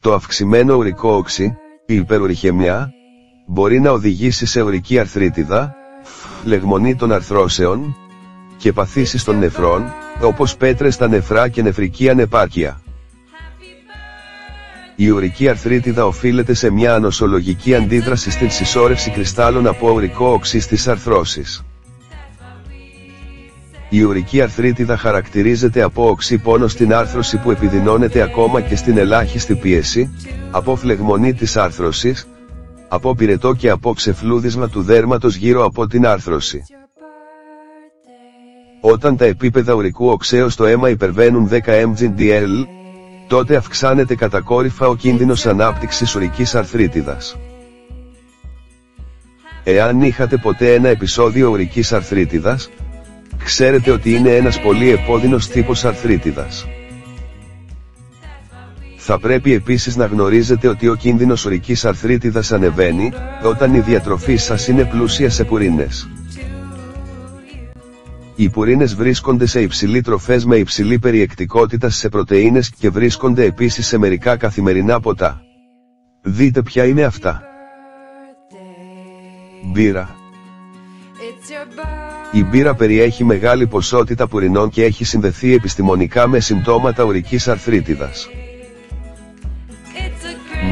Το αυξημένο ουρικό οξύ, η υπερουρικαιμία, μπορεί να οδηγήσει σε ουρική αρθρίτιδα, φλεγμονή των αρθρώσεων και παθήσεις των νεφρών, όπως πέτρες στα νεφρά και νεφρική ανεπάρκεια. Η ουρική αρθρίτιδα οφείλεται σε μια ανοσολογική αντίδραση στην συσσόρευση κρυστάλλων από ουρικό οξύ στις αρθρώσεις. Η ουρική αρθρίτιδα χαρακτηρίζεται από οξύ πόνο στην άρθρωση που επιδεινώνεται ακόμα και στην ελάχιστη πίεση, από φλεγμονή της άρθρωσης, από πυρετό και από ξεφλούδισμα του δέρματος γύρω από την άρθρωση. Όταν τα επίπεδα ουρικού οξέως στο αίμα υπερβαίνουν 10 mg/dl, τότε αυξάνεται κατακόρυφα ο κίνδυνος ανάπτυξης ουρικής αρθρίτιδας. Εάν είχατε ποτέ ένα επεισόδιο ουρικής αρθρίτιδας, ξέρετε ότι είναι ένας πολύ επώδυνος τύπος αρθρίτιδας. Θα πρέπει επίσης να γνωρίζετε ότι ο κίνδυνος ουρικής αρθρίτιδας ανεβαίνει, όταν η διατροφή σας είναι πλούσια σε πουρίνες. Οι πουρίνες βρίσκονται σε υψηλή τροφές με υψηλή περιεκτικότητα σε πρωτεΐνες και βρίσκονται επίσης σε μερικά καθημερινά ποτά. Δείτε ποια είναι αυτά. Μπύρα. Η μπύρα περιέχει μεγάλη ποσότητα πουρινών και έχει συνδεθεί επιστημονικά με συμπτώματα ουρικής αρθρίτιδας.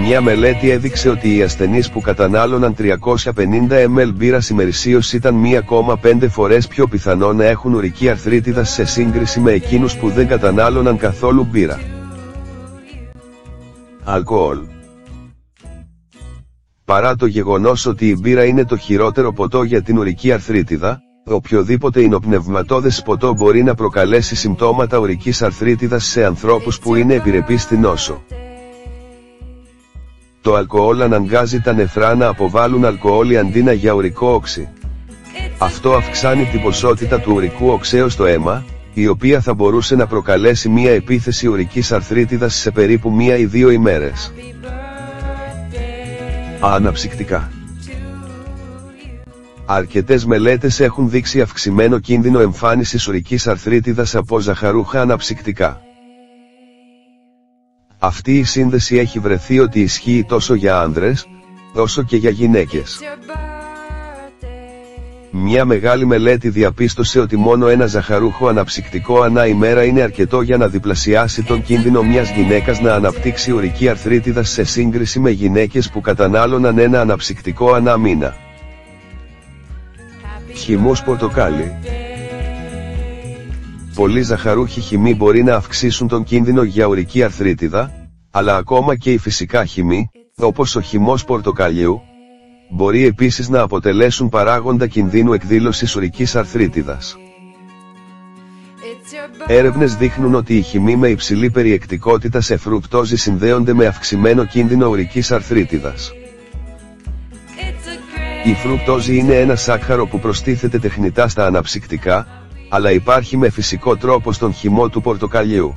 Μια μελέτη έδειξε ότι οι ασθενείς που κατανάλωναν 350 ml μπύρας ημερησίως ήταν 1,5 φορές πιο πιθανό να έχουν ουρική αρθρίτιδα σε σύγκριση με εκείνους που δεν κατανάλωναν καθόλου μπύρα. Αλκοόλ. Παρά το γεγονός ότι η μπύρα είναι το χειρότερο ποτό για την ουρική αρθρίτιδα, οποιοδήποτε υνοπνευματώδες ποτό μπορεί να προκαλέσει συμπτώματα ουρικής αρθρίτιδας σε ανθρώπους που είναι επιρρεπείς στην νόσο. Το αλκοόλ αναγκάζει τα νεφρά να αποβάλουν αλκοόλ αντί να για ουρικό οξύ. Αυτό αυξάνει την ποσότητα του ουρικού οξέως στο αίμα, η οποία θα μπορούσε να προκαλέσει μια επίθεση ουρικής αρθρίτιδας σε περίπου 1 ή 2 ημέρες. Αναψυκτικά. Αρκετές μελέτες έχουν δείξει αυξημένο κίνδυνο εμφάνισης ουρικής αρθρίτιδας από ζαχαρούχα αναψυκτικά. Αυτή η σύνδεση έχει βρεθεί ότι ισχύει τόσο για άνδρες, όσο και για γυναίκες. Μια μεγάλη μελέτη διαπίστωσε ότι μόνο ένα ζαχαρούχο αναψυκτικό ανά ημέρα είναι αρκετό για να διπλασιάσει τον κίνδυνο μιας γυναίκας να αναπτύξει ουρική αρθρίτιδα σε σύγκριση με γυναίκες που κατανάλωναν ένα αναψυκτικό ανά μήνα. Χυμός πορτοκάλι. Πολλοί ζαχαρούχοι χυμοί μπορεί να αυξήσουν τον κίνδυνο για ουρική αρθρίτιδα, αλλά ακόμα και οι φυσικά χυμοί, όπως ο χυμός πορτοκαλιού, μπορεί επίσης να αποτελέσουν παράγοντα κινδύνου εκδήλωσης ουρικής αρθρίτιδας. Έρευνες δείχνουν ότι οι χυμοί με υψηλή περιεκτικότητα σε φρουκτόζη συνδέονται με αυξημένο κίνδυνο ουρικής αρθρίτιδας. Η φρουκτόζη είναι ένα σάκχαρο που προστίθεται τεχνητά στα αναψυκτικά, αλλά υπάρχει με φυσικό τρόπο στον χυμό του πορτοκαλιού.